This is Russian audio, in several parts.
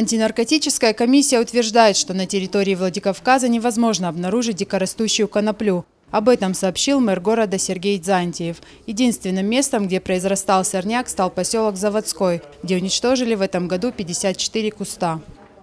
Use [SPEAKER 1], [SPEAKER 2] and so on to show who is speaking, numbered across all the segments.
[SPEAKER 1] Антинаркотическая комиссия утверждает, что на территории Владикавказа невозможно обнаружить дикорастущую коноплю. Об этом сообщил мэр города Сергей Дзантиев. Единственным местом, где произрастал сорняк, стал поселок Заводской, где уничтожили в этом году 54 куста.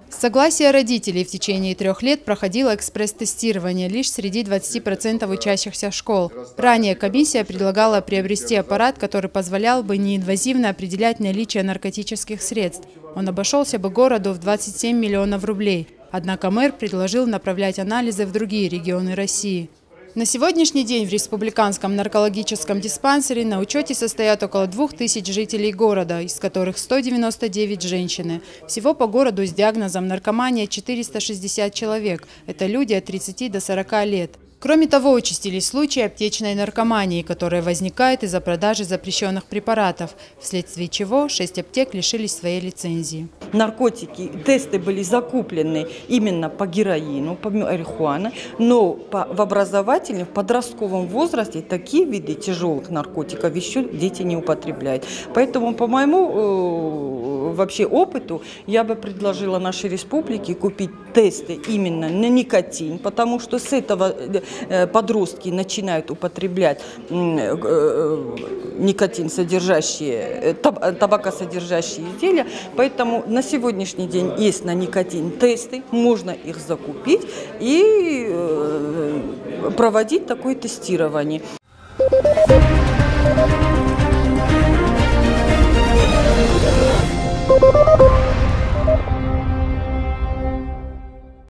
[SPEAKER 1] С согласия родителей в течение 3 лет проходило экспресс-тестирование лишь среди 20% учащихся школ. Ранее комиссия предлагала приобрести аппарат, который позволял бы неинвазивно определять наличие наркотических средств. Он обошелся бы городу в 27 миллионов рублей. Однако мэр предложил направлять анализы в другие регионы России. На сегодняшний день в республиканском наркологическом диспансере на учете состоят около 2000 жителей города, из которых 199 женщины. Всего по городу с диагнозом наркомания 460 человек. Это люди от 30 до 40 лет. Кроме того, участились случаи аптечной наркомании, которые возникают из-за продажи запрещенных препаратов, вследствие чего 6 аптек лишились своей лицензии.
[SPEAKER 2] Наркотики, тесты были закуплены именно по героину, по марихуане, но в образовательном, в подростковом возрасте такие виды тяжелых наркотиков еще дети не употребляют. Поэтому, по моему вообще опыту, я бы предложила нашей республике купить тесты именно на никотин, потому что с этого подростки начинают употреблять никотин содержащие, табакосодержащие изделия, поэтому на сегодняшний день есть на никотин тесты, можно их закупить и проводить такое тестирование.